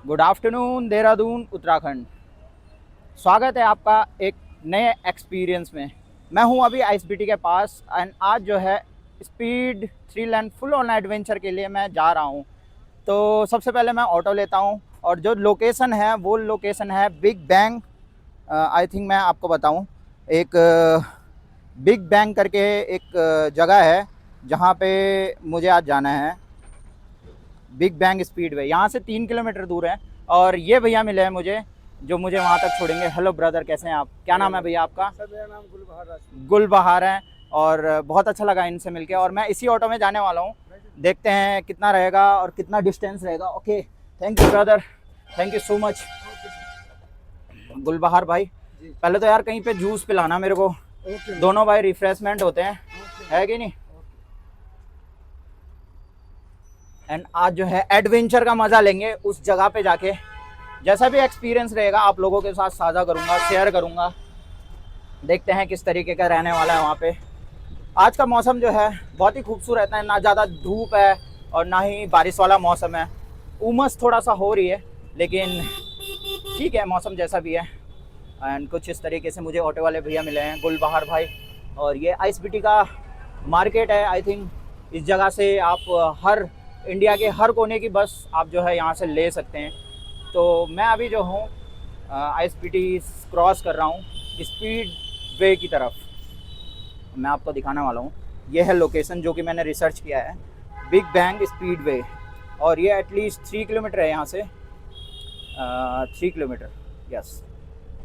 Good afternoon Dehradun Uttarakhand. स्वागत है आपका एक नए एक्सपीरियंस में। मैं हूं अभी आईएसबीटी के पास एंड आज जो है speed 3 lane full on adventure के लिए मैं जा रहा हूं। तो सबसे पहले मैं ऑटो लेता हूं और जो लोकेशन है वो लोकेशन है बिग बैंग। आई थिंक मैं आपको बताऊं, एक बिग बैंग करके एक जगह है जहां पे मुझे आज जाना है। बिग बैंग स्पीडवे यहाँ से 3 किलोमीटर दूर है और ये भैया मिले हैं मुझे जो मुझे वहाँ तक छोड़ेंगे। हेलो ब्रदर, कैसे हैं आप? क्या नाम है भैया आपका? सर मेरा नाम गुलबहार राजपूत। गुलबहार है। और बहुत अच्छा लगा इनसे मिलके और मैं इसी ऑटो में जाने वाला हूँ। देखते हैं कितना रहेगा और कितना डिस्टेंस रहेगा। Okay, thank you brother, thank you so much. Gulbahar भाई, जी पहले तो यार कहीं पे जूस पिलाना मेरे को। ओके दोनों भाई रिफ्रेशमेंट होते हैं, ओके है कि नहीं? एंड आज जो है एडवेंचर का मज़ा लेंगे उस जगह पे जाके। जैसा भी एक्सपीरियंस रहेगा आप लोगों के साथ साझा करूंगा, शेयर करूंगा। देखते हैं किस तरीके का रहने वाला है वहाँ पे। आज का मौसम जो है बहुत ही खूबसूरत है, ना ज़्यादा धूप है और ना ही बारिश वाला मौसम है। उमस थोड़ा सा हो रही है लेकिन ठीक है, मौसम जैसा भी है। एंड कुछ इस तरीके से मुझे ऑटो वाले भैया मिले हैं, गुलबहार भाई। और ये आईएसबीटी का मार्केट है। आई थिंक इस जगह से आप हर इंडिया के हर कोने की बस आप जो है यहाँ से ले सकते हैं। तो मैं अभी जो हूँ आईएसबीटी क्रॉस कर रहा हूँ स्पीड वे की तरफ। मैं आपको दिखाने वाला हूँ। ये है लोकेशन जो कि मैंने रिसर्च किया है, बिग बैंग स्पीड वे। और ये एटलीस्ट 3 किलोमीटर है यहाँ से, 3 किलोमीटर, यस।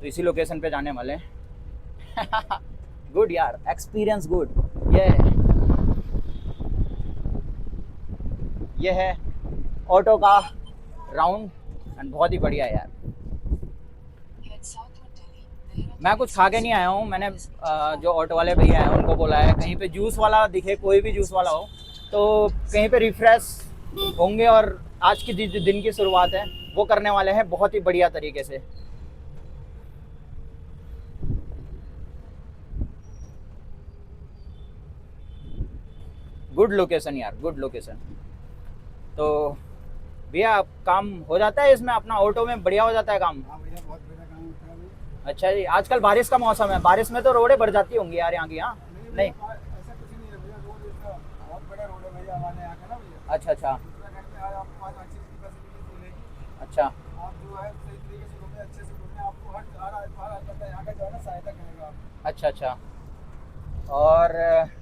तो इसी लोकेशन पे जाने वाले हैं। गुड यार, एक्सपीरियंस गुड। ये ये है ऑटो का राउंड एंड बहुत ही बढ़िया है यार। मैं कुछ खा के नहीं आया हूँ। मैंने जो ऑटो वाले भैया हैं उनको बोला है कहीं पे जूस वाला दिखे, कोई भी जूस वाला हो तो कहीं पे रिफ्रेश होंगे और आज की दिन की शुरुआत है वो करने वाले हैं बहुत ही बढ़िया तरीके से। गुड लोकेशन यार, गुड लोकेशन। तो भैया काम हो जाता है इसमें, अपना ऑटो में बढ़िया हो जाता है काम? हाँ भैया, बहुत बढ़िया काम होता है अभी। अच्छा जी, आजकल बारिश का मौसम है, बारिश में तो रोडें भर जाती होंगी यार यहाँ की। हाँ, नहीं नहीं? भैया, ऐसा कुछ नहीं है भैया। रोड इसका बहुत बड़ा रोड है भैया हमारे यहाँ का ना भैया। अच्छा अच्छा उत्तराखंड में आज आपको आज अच्छी फैसिलिटीज मिलेगी। अच्छा आप जो है सही तरीके से घूमें, अच्छे से घूमें। आपको हर बंदा यहाँ का जो है ना सहायता करेगा आपको। अच्छा अच्छा। और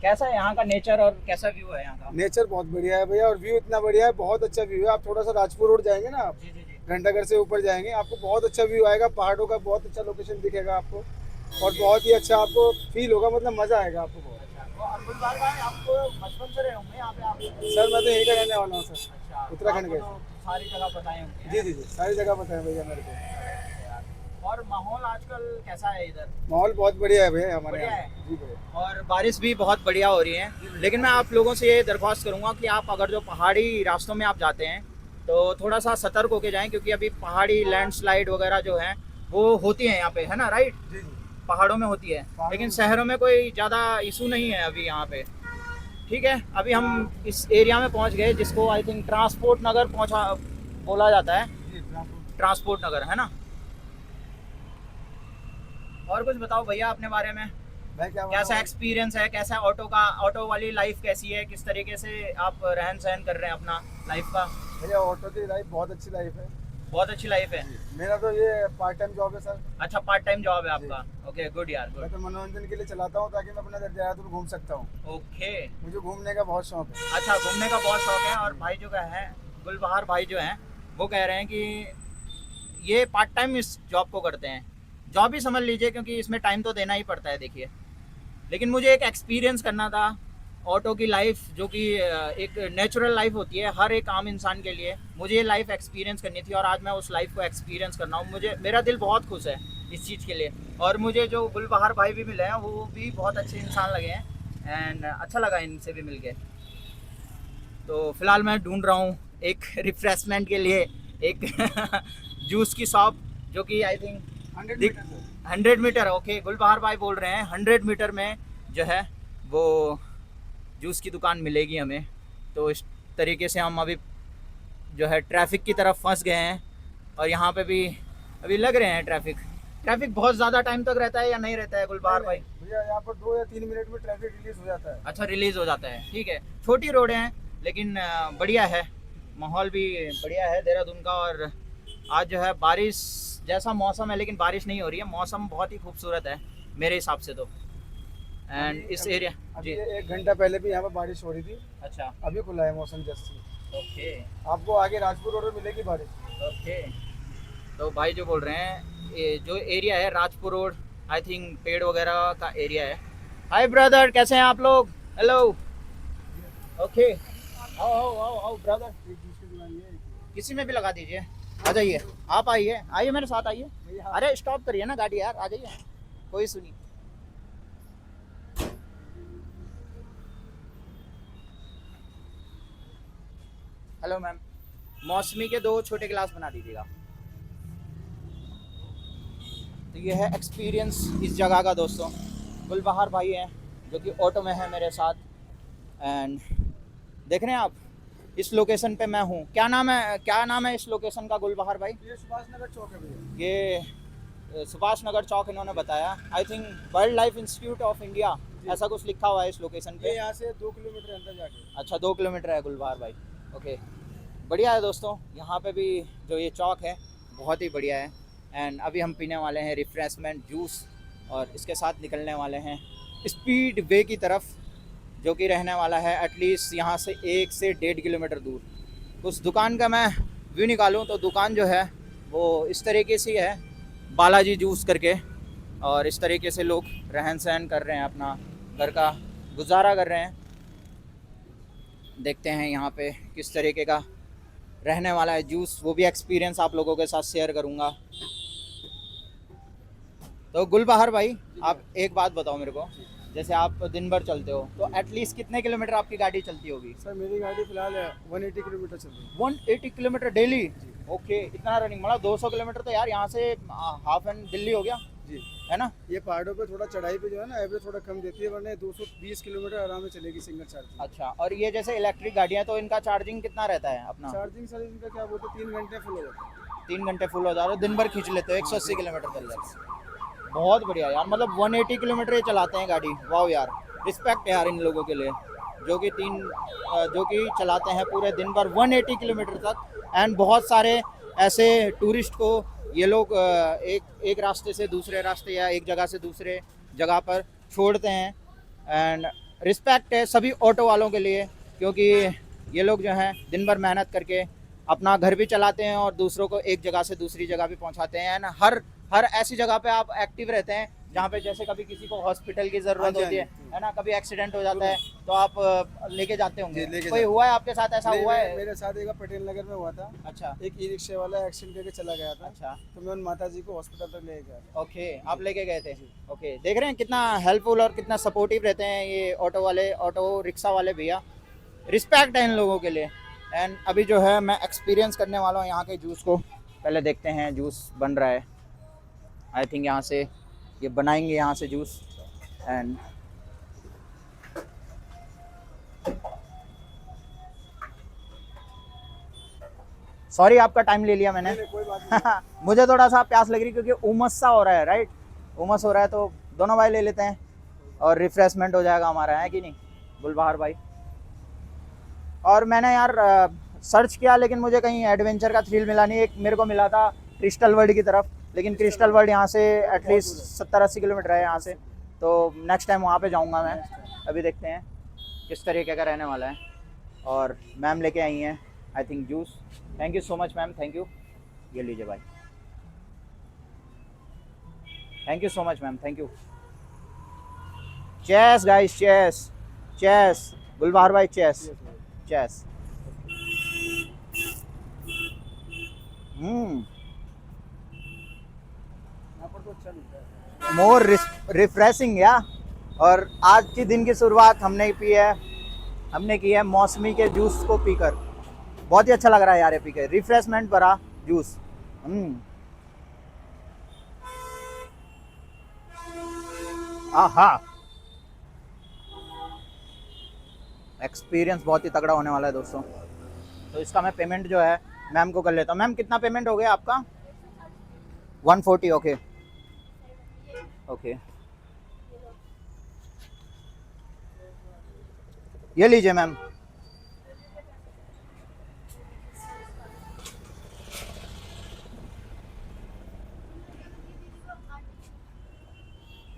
कैसा है यहाँ का नेचर और कैसा व्यू है यहाँ का? नेचर बहुत बढ़िया है भैया और व्यू इतना बढ़िया है, बहुत अच्छा व्यू है। आप थोड़ा सा राजपुर रोड जाएंगे ना, आप जी जी जी। घंटाघर से ऊपर जाएंगे, आपको बहुत अच्छा व्यू आएगा। पहाड़ों का बहुत अच्छा लोकेशन दिखेगा आपको और बहुत ही अच्छा आपको फील होगा, मतलब मजा आएगा आपको बहुत। अच्छा, तो अरविंद भाई आपको बचपन से रहे होंगे यहाँ पे आप? सर मैं तो यहीं का रहने वाला हूँ सर, अच्छा, तो उत्तराखंड आपको का। तो सारी जगह बताए होंगे, जी हैं? जी जी, सारी जगह पता है भैया मेरे को। यार, और माहौल आजकल कैसा है इधर? माहौल बहुत बढ़िया है भैया हमारे बढ़िया यहाँ। है। जी भैया। और बारिश भी बहुत बढ़िया हो रही है। लेकिन मैं आप लोगों से ये दरख्वास्त करूंगा कि आप अगर जो पहाड़ी रास्तों में आप जाते हैं तो थोड़ा सा सतर्क होके जाएं, क्योंकि अभी पहाड़ी लैंडस्लाइड वगैरह जो है वो होती है यहाँ पे, है ना? राइट, जी जी। पहाड़ों में होती है। पहाड़ों लेकिन में। शहरों में कोई ज़्यादा इशू नहीं है अभी यहाँ पे। ठीक है, अभी हम इस एरिया में पहुँच गए जिसको आई थिंक ट्रांसपोर्ट नगर पहुँचा बोला जाता है। जी ट्रांसपोर्ट। ट्रांसपोर्ट नगर, है ना? और कुछ बताओ भैया अपने बारे में। मैं क्या कैसा बताऊँ। एक्सपीरियंस है, कैसा ऑटो का, ऑटो वाली लाइफ कैसी है, किस तरीके से आप रहन सहन कर रहे हैं अपना लाइफ का? भैया ऑटो की लाइफ बहुत अच्छी लाइफ है। बहुत अच्छी लाइफ है। मेरा तो ये पार्ट टाइम जॉब है सर। अच्छा, पार्ट टाइम जॉब है जी। आपका? ओके, गुड यार, मैं गुड। तो मनोरंजन के लिए चलाता हूँ ताकि मैं अपना देहरादून घूम सकता हूँ। ओके। मुझे घूमने का बहुत शौक है। अच्छा, घूमने का बहुत शौक है। और भाई जो है गुलबहार भाई जो हैं वो कह रहे हैं कि ये पार्ट टाइम इस जॉब को करते हैं। जॉब ही समझ लीजिए क्योंकि इसमें टाइम तो देना ही पड़ता है, देखिए। लेकिन मुझे एक एक्सपीरियंस करना था ऑटो की लाइफ, जो कि एक नेचुरल लाइफ होती है हर एक आम इंसान के लिए। मुझे ये लाइफ एक्सपीरियंस करनी थी और आज मैं उस लाइफ को एक्सपीरियंस करना हूँ। मुझे, मेरा दिल बहुत खुश है इस चीज़ के लिए। और मुझे जो गुलबहार भाई भी मिले हैं वो भी बहुत अच्छे इंसान लगे हैं एंड अच्छा लगा इनसे भी मिल के। तो फिलहाल मैं ढूंढ रहा हूँ एक रिफ्रेशमेंट के लिए एक जूस की शॉप, जो कि I think 100 meter sir. 100 meter. Okay, Gulbahar भाई बोल रहे हैं 100 मीटर में जो है वो जूस की दुकान मिलेगी हमें। तो इस तरीके से हम अभी जो है ट्रैफिक की तरफ फंस गए हैं और यहाँ पे भी अभी लग रहे हैं ट्रैफिक बहुत ज़्यादा टाइम तक रहता है या नहीं रहता है गुलबहार भाई? भैया यहाँ पर 2 या 3 मिनट में ट्रैफिक रिलीज हो जाता है। अच्छा, रिलीज हो जाता है, ठीक है। छोटी रोडें हैं लेकिन बढ़िया है, माहौल भी बढ़िया है देहरादून का। और आज जो है बारिश जैसा मौसम है लेकिन बारिश नहीं हो रही है, मौसम बहुत ही खूबसूरत है मेरे हिसाब से तो। एंड इस एरिया अभी जी, 1 घंटा पहले भी यहाँ पर बारिश हो रही थी, अच्छा, अभी खुला है मौसम जस्ट। ओके आपको आगे राजपुर रोड में मिलेगी बारिश। ओके। तो भाई जो बोल रहे हैं ये जो एरिया है राजपुर रोड, आई थिंक पेड़ वगैरह का एरिया है। हाय ब्रदर, कैसे हैं आप लोग? हेलो, ओके, आओ आओ आओ आओ ब्रदर, एक दूसरे की दुकान ये है। किसी में भी लगा दीजिए। आ जाइए, आप आइए मेरे साथ आइए। अरे स्टॉप करिए ना गाड़ी यार, आ जाइए, कोई सुनिए। हेलो मैम, मौसमी के 2 छोटे गिलास बना दीजिएगा। तो ये है एक्सपीरियंस इस जगह का दोस्तों। गुलबहार भाई हैं जो कि ऑटो में है मेरे साथ। एंड देख रहे हैं आप, इस लोकेशन पे मैं हूँ। क्या नाम है इस लोकेशन का गुलबहार भाई? ये सुभाष नगर चौक है भैया। ये सुभाष नगर चौक इन्होंने बताया। I think wild life institute of India ऐसा कुछ लिखा हुआ है इस लोकेशन ये पे। यहाँ से 2 किलोमीटर अंदर जाके। अच्छा, 2 किलोमीटर है गुलबहार भाई, ओके। बढ़िया है दोस्तों, यहाँ पे भी जो ये चौक है बहुत ही बढ़िया है। एंड अभी हम पीने वाले हैं रिफ्रेशमेंट जूस और इसके साथ निकलने वाले हैं स्पीड वे की तरफ, जो कि रहने वाला है एटलीस्ट यहाँ से 1 से 1.5 किलोमीटर दूर। उस दुकान का मैं व्यू निकालूँ तो दुकान जो है वो इस तरीके से है, बालाजी जूस करके। और इस तरीके से लोग रहन सहन कर रहे हैं, अपना घर का गुजारा कर रहे हैं। देखते हैं यहाँ पे किस तरीके का रहने वाला है जूस, वो भी एक्सपीरियंस आप लोगों के साथ शेयर करूँगा। तो गुलबहार भाई, आप एक बात बताओ मेरे को, जैसे आप दिन भर चलते हो तो एटलीस्ट कितने किलोमीटर आपकी गाड़ी चलती होगी? सर मेरी गाड़ी फिलहाल 180 किलोमीटर चल रही है। 180 किलोमीटर डेली? ओके, इतना रनिंग, मतलब 200 किलोमीटर तो यार यहाँ से हाफ एंड दिल्ली हो गया जी, है ना? ये पहाड़ों पे थोड़ा चढ़ाई पे जो है ना एवरेज थोड़ा कम देती है, वरना 220 किलोमीटर आराम से चलेगी सिंगल चार्जिंग। अच्छा, और ये जैसे इलेक्ट्रिक गाड़ियाँ तो इनका चार्जिंग कितना रहता है अपना? चार्जिंग सर इनका क्या बोलते हैं 3 घंटे फुल हो जाता है। 3 घंटे फुल हो जा रहे हो, दिन भर खींच लेते हो, 180 किलोमीटर चल जाते हो। बहुत बढ़िया यार, मतलब 180 किलोमीटर ही चलाते हैं गाड़ी। वाह यार, रिस्पेक्ट यार इन लोगों के लिए जो कि चलाते हैं पूरे दिन भर 180 किलोमीटर तक। एंड बहुत सारे ऐसे टूरिस्ट को ये लोग एक रास्ते से दूसरे रास्ते या एक जगह से दूसरे जगह पर छोड़ते हैं। एंड रिस्पेक्ट है सभी ऑटो वालों के लिए, क्योंकि ये लोग जो हैं दिन भर मेहनत करके अपना घर भी चलाते हैं और दूसरों को एक जगह से दूसरी जगह भी पहुंचाते हैं। एंड हर ऐसी जगह पे आप एक्टिव रहते हैं जहाँ पे जैसे कभी किसी को हॉस्पिटल की जरूरत होती है ना, कभी एक्सीडेंट हो जाता है तो आप लेके जाते होंगे। कोई हुआ है आपके साथ, ऐसा हुआ है? मेरे साथ एक पटेल नगर में हुआ था। अच्छा, एक ई रिक्शा वाला एक्सीडेंट करके चला गया था। अच्छा, तो मैं उन माता जी को हॉस्पिटल तक ले गया। ओके, आप लेके गए थे? ओके, देख रहे हैं कितना हेल्पफुल और कितना सपोर्टिव रहते हैं ये ऑटो वाले, ऑटो रिक्शा वाले भैया। रिस्पेक्ट है इन लोगों के लिए। एंड अभी जो है मैं एक्सपीरियंस करने वाला हूँ यहाँ के जूस को। पहले देखते हैं जूस बन रहा है। आई थिंक यहाँ से ये बनाएंगे यहाँ से जूस। एंड सॉरी आपका टाइम ले लिया मैंने। कोई बात नहीं। मुझे थोड़ा सा प्यास लग रही क्योंकि उमस सा हो रहा है, राइट? उमस हो रहा है तो दोनों भाई ले लेते हैं और रिफ्रेशमेंट हो जाएगा हमारा, है कि नहीं गुलबहार भाई? और मैंने यार सर्च किया लेकिन मुझे कहीं एडवेंचर का थ्रिल मिला नहीं। एक मेरे को मिला था क्रिस्टल वर्ल्ड की तरफ, लेकिन क्रिस्टल वर्ल्ड यहाँ से एटलीस्ट 70-80 किलोमीटर है यहाँ से। तो नेक्स्ट टाइम वहाँ पे जाऊँगा मैं। अभी देखते हैं किस तरीके का रहने वाला है। और मैम लेके आई हैं I think juice. Thank you so much ma'am, thank you. ये लीजिए भाई, thank you so much ma'am, thank you. Chess guys, chess chess, Gulbahar भाई चेस चेस। तो अच्छा मिलता है। मोर रिफ्रेशिंग या। और आज की दिन की शुरुआत हमने की है मौसमी के जूस को पीकर। बहुत ही अच्छा लग रहा है यार ये पीकर, रिफ्रेशमेंट भरा जूस। आहा, एक्सपीरियंस बहुत ही तगड़ा होने वाला है दोस्तों। तो इसका मैं पेमेंट जो है मैम को कर लेता हूँ। मैम कितना पेमेंट हो गया आपका? 140। ओके ओके, ये लीजिए मैम।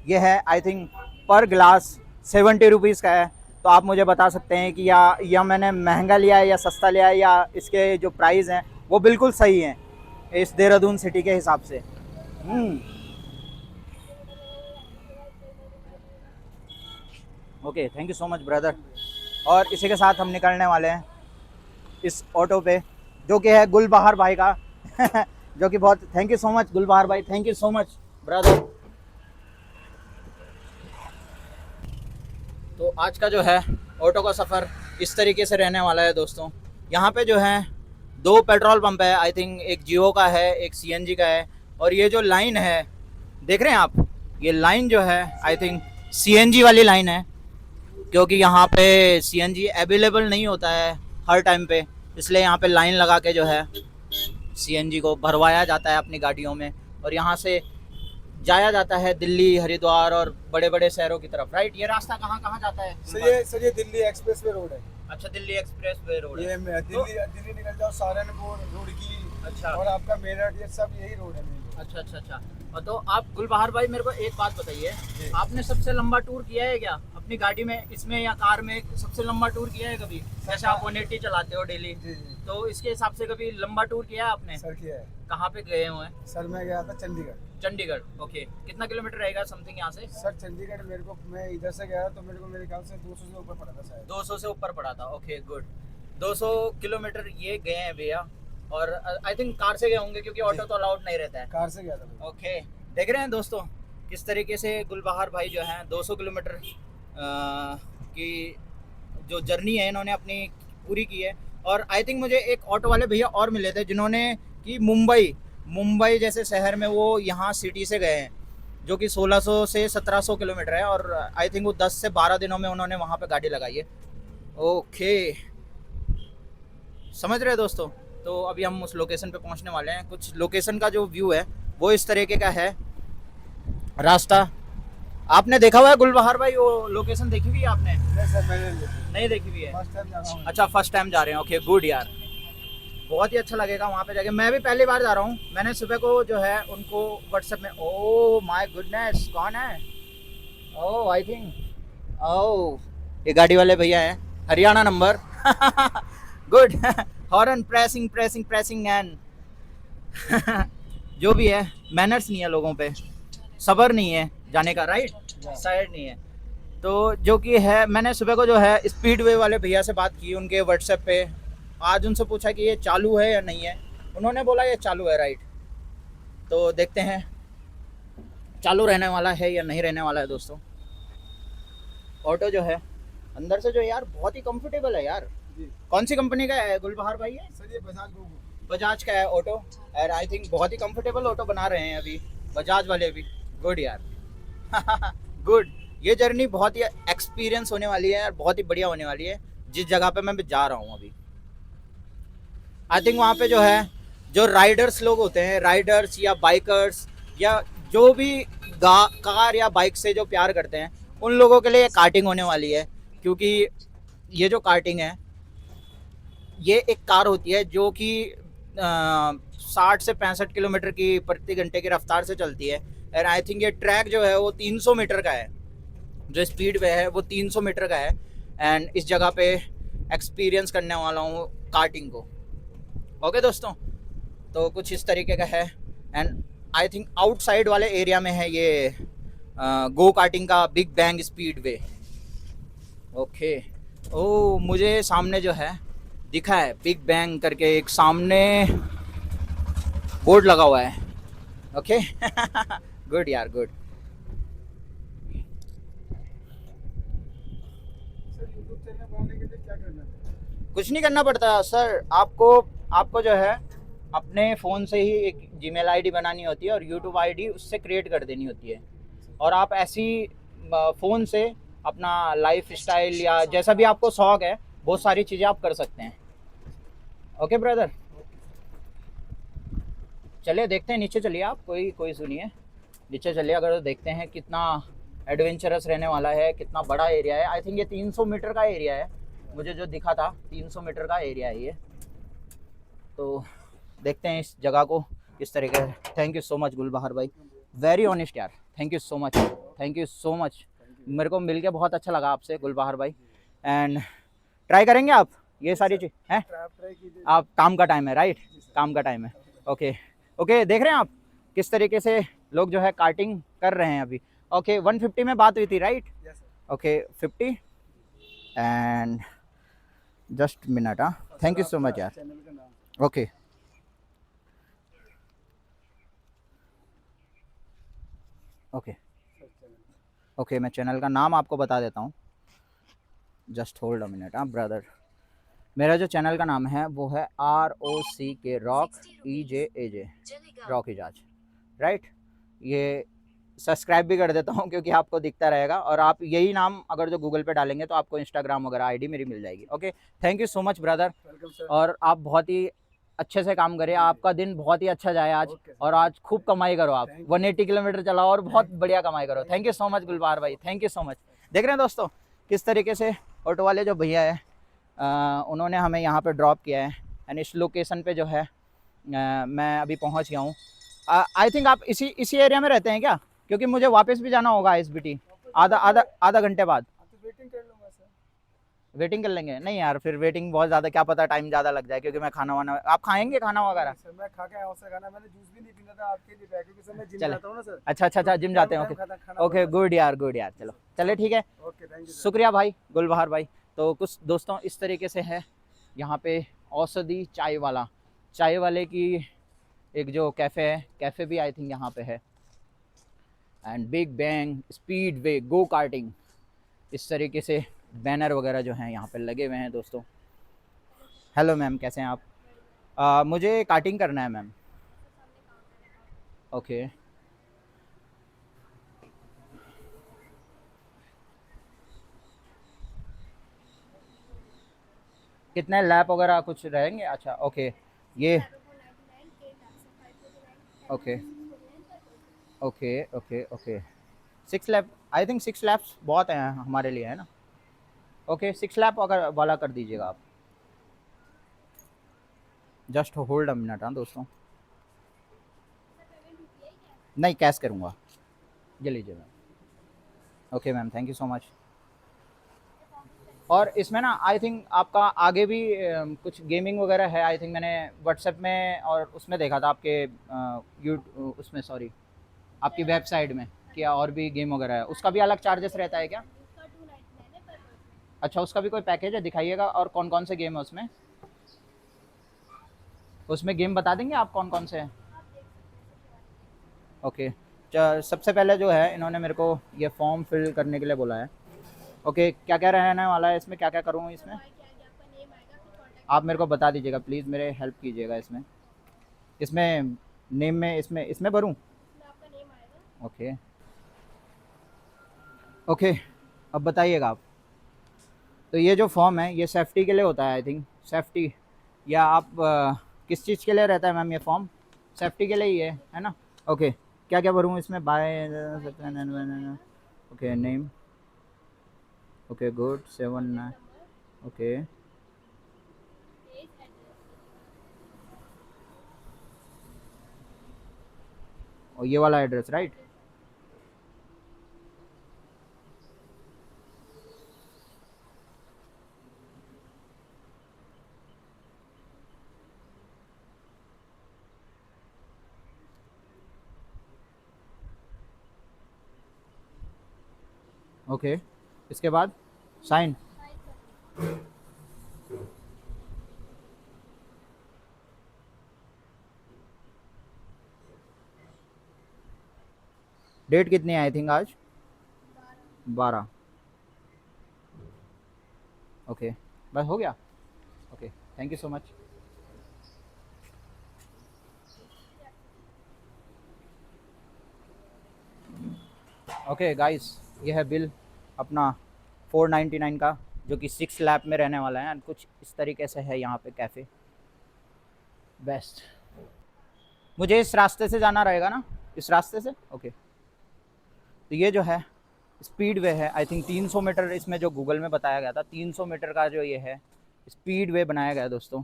ये है आई थिंक पर ग्लास 70 रुपीज़ का है। तो आप मुझे बता सकते हैं कि या मैंने महंगा लिया है या सस्ता लिया है, या इसके जो प्राइस हैं वो बिल्कुल सही हैं इस देहरादून सिटी के हिसाब से। Okay, thank you so much brother. और इसी के साथ हम निकलने वाले हैं इस ऑटो पे, जो कि है गुलबहार भाई का जो कि बहुत thank you so much Gulbahar भाई, thank you so much brother. तो आज का जो है ऑटो का सफ़र इस तरीके से रहने वाला है दोस्तों। यहाँ पे जो है 2 पेट्रोल पंप है, आई थिंक एक जियो का है, एक सीएनजी का है। और ये जो लाइन है देख रहे हैं आप, ये लाइन जो है आई थिंक सीएनजी वाली लाइन है, क्योंकि यहाँ पे सीएनजी अवेलेबल नहीं होता है हर टाइम पे, इसलिए यहाँ पे लाइन लगा के जो है सीएनजी को भरवाया जाता है अपनी गाड़ियों में, और यहाँ से जाया जाता है दिल्ली, हरिद्वार और बड़े बड़े शहरों की तरफ। राइट, ये रास्ता कहाँ कहाँ जाता है? सर ये दिल्ली एक्सप्रेस वे रोड है। अच्छा, दिल्ली एक्सप्रेस वे रोड है। ये दिल्ली निकल जाओ सहारनपुर, रुड़की, अच्छा, और आपका मेरठ, ये सब यही रोड है। अच्छा अच्छा अच्छा। और तो आप गुलबहार भाई मेरे को एक बात बताइए, आपने सबसे लंबा टूर किया है क्या अपनी गाड़ी में, इसमें या कार में? सबसे लंबा टूर किया है कभी? जैसे आप 180 चलाते हो डेली, तो इसके हिसाब से कभी लंबा टूर किया है आपने? सर किया है। कहाँ पे गए हुए हैं? सर मैं गया था चंडीगढ़। चंडीगढ़, ओके। कितना किलोमीटर रहेगा समथिंग यहाँ से? सर चंडीगढ़ मेरे को, मैं इधर से गया तो मेरे को मेरे ख्याल से 200 से ऊपर पड़ा था शायद। 200 से ऊपर पड़ा था, ओके गुड। 200 किलोमीटर ये गए हैं भैया, और आई थिंक कार से गए होंगे क्योंकि ऑटो तो अलाउड नहीं रहता है। कार से गया था। ओके, देख रहे हैं दोस्तों किस तरीके से गुलबहार भाई जो हैं 200 किलोमीटर की जो जर्नी है इन्होंने अपनी पूरी की है। और आई थिंक मुझे एक ऑटो वाले भैया और मिले थे जिन्होंने कि मुंबई जैसे शहर में वो यहाँ सिटी से गए हैं, जो कि 1600 से 1700 किलोमीटर है, और आई थिंक वो 10 से 12 दिनों में उन्होंने वहाँ पे गाड़ी लगाई है। ओके, समझ रहे हैं दोस्तों? तो अभी हम उस लोकेशन पे पहुँचने वाले हैं। कुछ लोकेशन का जो व्यू है वो इस तरीके का है। रास्ता आपने देखा हुआ है गुलबहार भाई, वो लोकेशन देखी हुई है आपने? नहीं सर, मैंने नहीं देखी हुई है। फर्स्ट टाइम जा रहा हूँ। अच्छा, फर्स्ट टाइम जा रहे हैं, ओके गुड यार, बहुत ही अच्छा लगेगा वहाँ पे जाके। मैं भी पहली बार जा रहा हूँ। मैंने सुबह को जो है उनको व्हाट्सएप में, ओह माय गुडनेस, कौन है? ओह आई थिंक ओह ये गाड़ी वाले भैया हैं, Haryana number good horn pressing and जो भी है, मैनर्स नहीं है लोगों पे, सब्र नहीं है जाने का, राइट साइड नहीं है। तो जो कि है, मैंने सुबह को जो है स्पीडवे वाले भैया से बात की उनके व्हाट्सएप पे, आज उनसे पूछा कि ये चालू है या नहीं है, उन्होंने बोला ये चालू है। राइट, तो देखते हैं चालू रहने वाला है या नहीं रहने वाला है दोस्तों। ऑटो जो है अंदर से जो यार बहुत ही कंफर्टेबल है यार। कौन सी कंपनी का है गुलबहार भाई? है सर ये बजाज का है ऑटो, और आई थिंक बहुत ही कंफर्टेबल ऑटो बना रहे हैं अभी बजाज वाले भी। गुड यार गुड, ये जर्नी बहुत ही एक्सपीरियंस होने वाली है और बहुत ही बढ़िया होने वाली है जिस जगह पे मैं जा रहा हूँ अभी। आई थिंक वहाँ पे जो है जो राइडर्स लोग होते हैं, राइडर्स या बाइकर्स या जो भी कार या बाइक से जो प्यार करते हैं, उन लोगों के लिए कार्टिंग होने वाली है। क्योंकि ये जो कार्टिंग है ये एक कार होती है जो कि 60 से 65 किलोमीटर की प्रति घंटे की रफ्तार से चलती है। और आई थिंक ये ट्रैक जो है वो 300 मीटर का है, जो स्पीड वे है वो 300 मीटर का है। एंड इस जगह पे एक्सपीरियंस करने वाला हूँ कार्टिंग को। ओके दोस्तों, तो कुछ इस तरीके का है। एंड आई थिंक आउटसाइड वाले एरिया में है ये गो कार्टिंग का बिग बैंग स्पीड वे। ओके, ओ मुझे सामने जो है दिखा है बिग बैंग करके, एक सामने बोर्ड लगा हुआ है। ओके गुड यार गुड। सर यूट्यूब चैनल बनाने के लिए क्या करना है? कुछ नहीं करना पड़ता सर, आपको जो है अपने फ़ोन से ही एक जीमेल आईडी बनानी होती है और यूट्यूब आईडी उससे क्रिएट कर देनी होती है। और आप ऐसी फ़ोन से अपना लाइफ स्टाइल या जैसा भी आपको शौक है, बहुत सारी चीज़ें आप कर सकते हैं। ओके ब्रदर, चलिए देखते हैं, नीचे चलिए आप, कोई सुनिए, नीचे चलिए, अगर देखते हैं कितना एडवेंचरस रहने वाला है, कितना बड़ा एरिया है। आई थिंक ये 300 मीटर का एरिया है, मुझे जो दिखा था 300 मीटर का एरिया है ये। तो देखते हैं इस जगह को किस तरीके से। Thank you so much Gulbahar भाई, वेरी ऑनेस्ट यार, thank you so much, thank you so much. मेरे को मिलके बहुत अच्छा लगा आपसे गुलबहार भाई। एंड ट्राई करेंगे आप ये सारी चीज़ हैं? आप ट्राई कीजिए। आप काम का टाइम है राइट, काम का टाइम है। ओके ओके, देख रहे हैं आप किस तरीके से लोग जो है कार्टिंग कर रहे हैं अभी। ओके 150 में बात हुई थी right? Yes sir. Okay 50 and just minute. हाँ थैंक यू सो मच यार। चैनल का नाम ओके ओके ओके, मैं चैनल का नाम आपको बता देता हूँ, जस्ट होल्ड अ मिनट। हाँ ब्रदर, मेरा जो चैनल का नाम है वो है ROCK rock EJAJ, rock Ejaz right. ये सब्सक्राइब भी कर देता हूँ क्योंकि आपको दिखता रहेगा, और आप यही नाम अगर जो गूगल पे डालेंगे तो आपको इंस्टाग्राम वगैरह आईडी मेरी मिल जाएगी। Okay thank you so much brother, welcome sir. और आप बहुत ही अच्छे से काम करें, आपका दिन बहुत ही अच्छा जाए आज, Okay, sir. और आज खूब कमाई करो आप, Thank you. 180 किलोमीटर चलाओ और बहुत बढ़िया कमाई करो। थैंक यू सो मच गुलबार भाई, थैंक यू सो मच। देख रहे हैं दोस्तों किस तरीके से ऑटो वाले जो भैया है उन्होंने हमें यहाँ पे ड्रॉप किया है, एंड इस लोकेशन पे जो है मैं अभी पहुँच गया हूँ। आई थिंक आप इसी एरिया में रहते हैं क्या? क्योंकि मुझे वापस भी जाना होगा SBT आधा घंटे बाद। आप तो वेटिंग कर लूँगा सर। वेटिंग कर लेंगे? नहीं यार, फिर वेटिंग बहुत ज़्यादा, क्या पता टाइम ज़्यादा लग जाए, क्योंकि मैं खाना वाना, आप खाएंगे खाना वगैरह? सर मैं खा के आया हूँ सर खाना, मैंने जूस भी नहीं पीना था आपके लिए क्योंकि सर मैं जिम चले। जाता हूँ ना सर। अच्छा जिम जाते हैं, ओके ओके, गुड यार गुड यार, चलो चले ठीक है, ओके थैंक यू। शुक्रिया भाई गुलबहार भाई। तो कुछ दोस्तों इस तरीके से है यहाँ पे औषधि चाय वाले की एक जो कैफ़े है, कैफ़े भी आई थिंक यहाँ पे है, and big bang speed way go karting, इस तरीके से बैनर वगैरह जो हैं यहाँ पे लगे हुए हैं दोस्तों। हेलो मैम, कैसे हैं आप? मुझे कार्टिंग करना है मैम। ओके कितने लैप वगैरह कुछ रहेंगे? अच्छा ओके, ये okay okay okay okay 6 lap, I think 6 lapse बहुत हैं हमारे लिए, है ना? ओके 6 लैप अगर वाला कर दीजिएगा आप, जस्ट होल्ड अ मिनट। हाँ दोस्तों, नहीं कैश करूँगा, ये लीजिए ma'am. Okay ma'am, thank you so much. और इसमें ना आई थिंक आपका आगे भी कुछ गेमिंग वगैरह है, आई थिंक मैंने व्हाट्सएप में और उसमें देखा था आपके उसमें सॉरी आपकी वेबसाइट में, क्या और भी गेम वगैरह है, उसका भी अलग चार्जेस रहता है क्या? अच्छा, उसका भी कोई पैकेज है, दिखाइएगा। और कौन कौन से गेम है उसमें? उसमें गेम बता देंगे आप कौन कौन से हैं? ओके, सबसे पहले जो है इन्होंने मेरे को ये फॉर्म फिल करने के लिए बोला है। ओके, क्या क्या रहने वाला है इसमें, क्या क्या करूँ इसमें? आप मेरे को बता दीजिएगा प्लीज़, मेरे हेल्प कीजिएगा इसमें। इसमें नेम में इसमें भरूँ? ओके ओके, अब बताइएगा आप। तो ये जो फॉर्म है ये सेफ्टी के लिए होता है आई थिंक, सेफ्टी, या आप किस चीज़ के लिए रहता है मैम ये फॉर्म? सेफ्टी के लिए ही है ना? ओके, क्या क्या भरूँ इसमें? Bye okay name, okay good 7 okay और ये वाला एड्रेस राइट? ओके, इसके बाद साइन। डेट कितनी है आई थिंक आज? 12। ओके बस हो गया। Okay thank you so much. Okay guys, ये है बिल अपना 499 का, जो कि 6 लैप में रहने वाला है, कुछ इस तरीके से है यहाँ पे कैफ़े। बेस्ट। मुझे इस रास्ते से जाना रहेगा ना, इस रास्ते से, ओके। तो ये जो है स्पीड वे है, आई थिंक 300 मीटर इसमें जो गूगल में बताया गया था, 300 मीटर का जो ये है स्पीड वे बनाया गया है दोस्तों।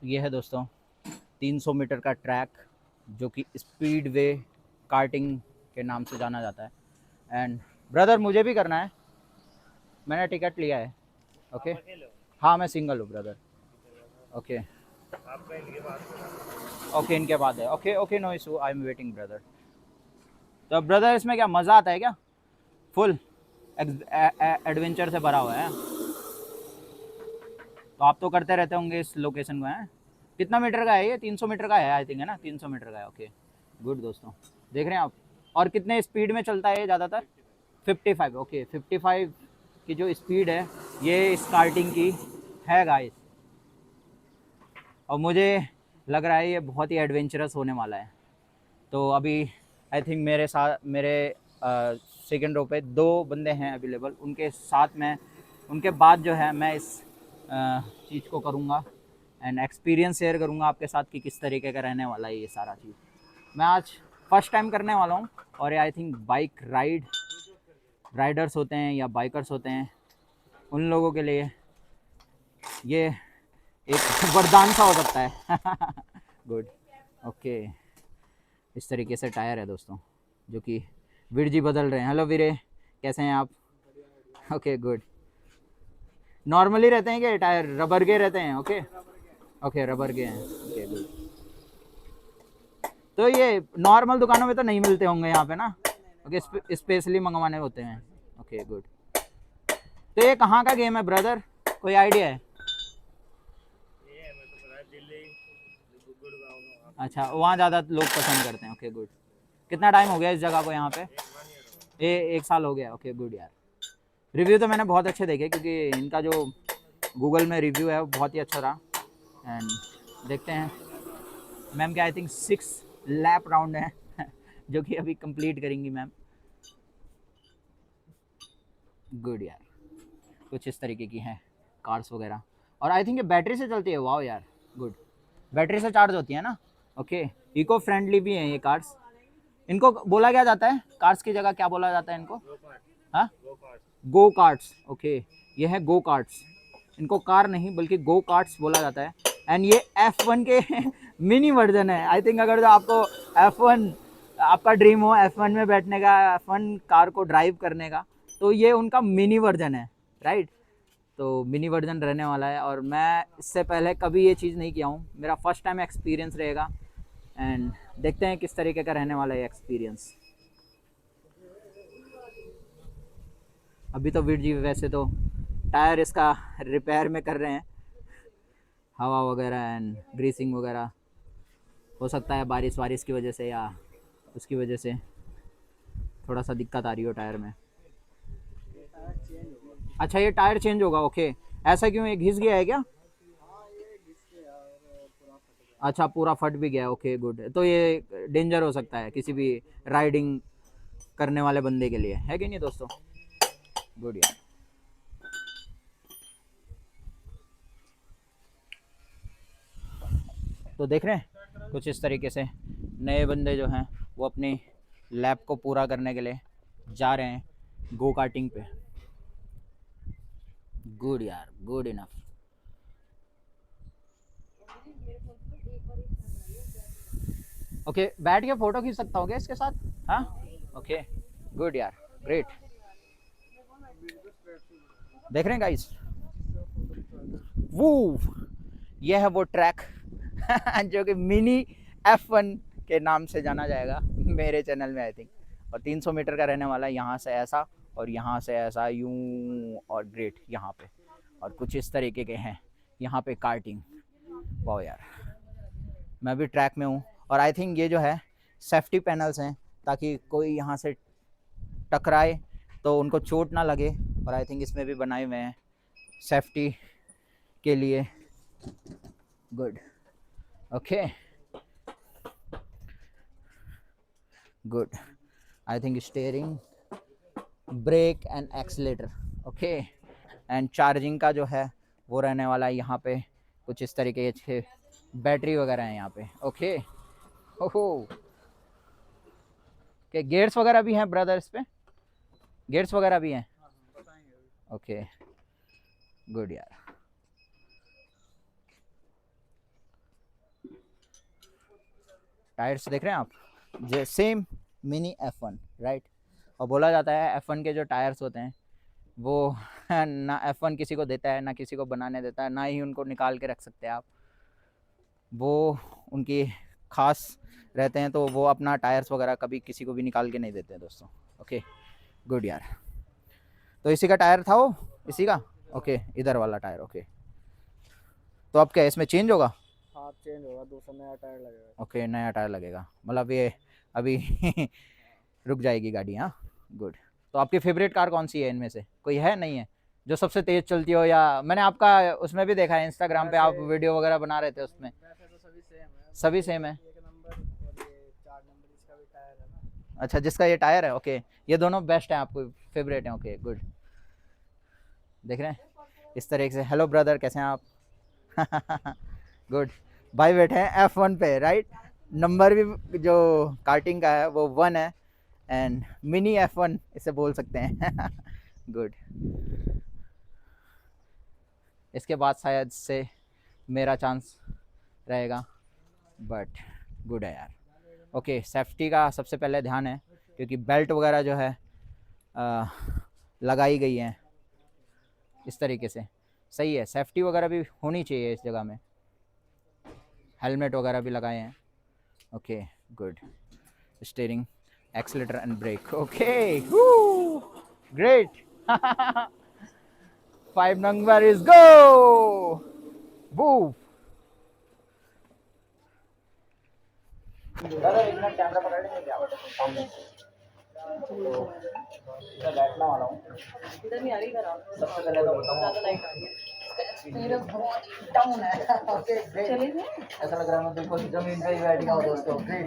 ये है दोस्तों 300 मीटर का ट्रैक जो कि स्पीड वे कार्टिंग के नाम से जाना जाता है। एंड ब्रदर मुझे भी करना है, मैंने टिकट लिया है, ओके। हाँ मैं सिंगल हूँ ब्रदर, ओके ओके, इनके बाद है, okay okay, no issue, I am waiting brother. तो ब्रदर इसमें क्या मज़ा आता है क्या? फुल एडवेंचर से भरा हुआ है। तो आप तो करते रहते होंगे इस लोकेशन को, हैं? कितना मीटर का है ये? 300 मीटर का है आई थिंक, है ना? 300 मीटर का है, ओके गुड दोस्तों। देख रहे हैं आप? और कितने स्पीड में चलता है ये ज़्यादातर? 55, ओके 55 की जो स्पीड है ये स्टार्टिंग की है गाइस। और मुझे लग रहा है ये बहुत ही एडवेंचरस होने वाला है। तो अभी आई थिंक मेरे साथ, मेरे सेकेंड रो पे 2 बंदे हैं अवेलेबल, उनके साथ में, उनके बाद जो है मैं इस चीज़ को करूँगा एंड एक्सपीरियंस शेयर करूँगा आपके साथ कि किस तरीके का रहने वाला है ये सारा चीज़। मैं आज फर्स्ट टाइम करने वाला हूँ और ये आई थिंक बाइक राइडर्स होते हैं या बाइकर्स होते हैं, उन लोगों के लिए ये एक वरदान सा हो सकता है। Good, okay. इस तरीके से टायर है दोस्तों जो कि वीर जी बदल रहे हैं। हेलो वीरे, कैसे हैं आप? Okay good. नॉर्मली रहते हैं क्या टायर? रबर के रहते हैं, ओके ओके, रबर के हैं, ओके गुड। तो ये नॉर्मल दुकानों में तो नहीं मिलते होंगे यहाँ पे ना, ओके, स्पेशली मंगवाने होते हैं, ओके गुड। तो ये कहाँ का गेम है ब्रदर, कोई आइडिया है? अच्छा, वहाँ ज़्यादा लोग पसंद करते हैं, ओके गुड। कितना टाइम हो गया इस जगह को यहाँ पे? 1 साल हो गया, ओके गुड यार। रिव्यू तो मैंने बहुत अच्छे देखे क्योंकि इनका जो गूगल में रिव्यू है वो बहुत ही अच्छा रहा। एंड देखते हैं मैम के आई थिंक 6 लैप राउंड है जो कि अभी कंप्लीट करेंगी मैम। गुड यार, कुछ इस तरीके की हैं कार्स वगैरह। और आई थिंक ये बैटरी से चलती है, वाओ यार गुड, बैटरी से चार्ज होती है ना, ओके। इको फ्रेंडली भी हैं ये कार्स। इनको बोला क्या जाता है, कार्स की जगह क्या बोला जाता है इनको? हाँ, गो कार्ट्स, ओके। ये है गो कार्ट्स, इनको कार नहीं बल्कि गो कार्ट्स बोला जाता है। एंड ये F1 के मिनी वर्जन है आई थिंक। अगर जो आपको F1 आपका ड्रीम हो F1 में बैठने का, F1 कार को ड्राइव करने का, तो ये उनका मिनी वर्जन है, राइट। तो मिनी वर्जन रहने वाला है और मैं इससे पहले कभी ये चीज़ नहीं किया हूँ, मेरा फर्स्ट टाइम एक्सपीरियंस रहेगा। एंड देखते हैं किस तरीके का रहने वाला है एक्सपीरियंस। अभी तो वीर जी वैसे तो टायर इसका रिपेयर में कर रहे हैं, हवा वगैरह एंड ग्रीसिंग वगैरह। हो सकता है बारिश की वजह से या उसकी वजह से थोड़ा सा दिक्कत आ रही हो टायर में। अच्छा, ये टायर चेंज होगा, ओके। ऐसा क्यों, ये घिस गया है क्या? अच्छा, पूरा फट भी गया, ओके गुड। तो ये डेंजर हो सकता है किसी भी राइडिंग करने वाले बंदे के लिए, है कि नहीं दोस्तों? गुड यार। तो देख रहे हैं कुछ इस तरीके से नए बंदे जो हैं वो अपनी लैब को पूरा करने के लिए जा रहे हैं गो कार्टिंग पे। गुड यार, गुड इनफ। ओके, बैठ के फोटो खींच सकता हूँ क्या इसके साथ? हाँ, ओके गुड यार, ग्रेट। देख रहे हैं गाइस, वो ये है वो ट्रैक जो कि मिनी F1 के नाम से जाना जाएगा मेरे चैनल में आई थिंक। और 300 मीटर का रहने वाला है, यहाँ से ऐसा और यहाँ से ऐसा यूं, और ग्रेट यहाँ पे। और कुछ इस तरीके के हैं यहाँ पे कार्टिंग। वाओ यार, मैं भी ट्रैक में हूँ। और आई थिंक ये जो है सेफ्टी पैनल्स हैं ताकि कोई यहाँ से टकराए तो उनको चोट ना लगे। और आई थिंक इसमें भी बनाए हुए हैं सेफ्टी के लिए। Good, okay good. I think steering, brake and accelerator, okay. And charging का जो है वो रहने वाला है यहाँ पे कुछ इस तरीके के बैटरी वगैरह है यहाँ पे। ओके, ओहो, के गेयर्स वगैरह भी हैं ब्रदर इस पे? गेयर्स वगैरह भी हैं? ओके, गुड यार। टायर्स देख रहे हैं आप, जो सेम मिनी F1 राइट। और बोला जाता है F1 के जो टायर्स होते हैं वो ना F1 किसी को देता है ना किसी को बनाने देता है, ना ही उनको निकाल के रख सकते हैं आप, वो उनकी खास रहते हैं। तो वो अपना टायर्स वगैरह कभी किसी को भी निकाल के नहीं देते हैं दोस्तों। ओके, गुड यार। तो इसी का टायर था वो, इसी का? ओके, इधर वाला टायर। ओके, तो अब क्या इसमें चेंज होगा? हाँ चेंज होगा, दूसरा नया टायर लगेगा। ओके, नया टायर लगेगा, मतलब ये अभी रुक जाएगी गाड़ी। हाँ, गुड। तो आपकी फेवरेट कार कौन सी है इनमें से? कोई है, नहीं है जो सबसे तेज चलती हो? या मैंने आपका उसमें भी देखा है इंस्टाग्राम पे, आप वीडियो वगैरह बना रहे थे उसमें। वैसे तो सभी सेम है, सभी सेम है? एक नंबर और ये 4 नंबर इसका भी टायर है ना। अच्छा, जिसका ये टायर है। ओके, ये दोनों बेस्ट हैं आपको, फेवरेट हैं। Okay, good. देख रहे हैं इस तरीके से। हेलो ब्रदर, कैसे हैं आप? गुड। भाई बैठे हैं F1 पे राइट। नंबर भी जो कार्टिंग का है वो 1 है, एंड मिनी F1 इसे बोल सकते हैं। गुड। इसके बाद शायद से मेरा चांस रहेगा, बट गुड है यार। ओके, सेफ्टी का सबसे पहले ध्यान है, क्योंकि बेल्ट वगैरह जो है लगाई गई है इस तरीके से। सही है, सेफ्टी वगैरह भी होनी चाहिए इस जगह में। हेलमेट वगैरह भी लगाए हैं। Okay, good. Steering, accelerator and brake. Okay, great. 5 number is go, move. दादा एक मिनट कैमरा पकड़ लेंगे क्या? तो मैं बैठने वाला हूँ। इधर नहीं आ रही, इधर आओ। सबसे पहले तो बताऊँ, ज़्यादा लाइट आ रही है, एक्सपीरियंस बहुत डाउन है। Okay, great. चलिए, ऐसा लग रहा है मैं बिल्कुल जमीन पे ही बैठ गया हूँ दोस्तों। ग्रेट,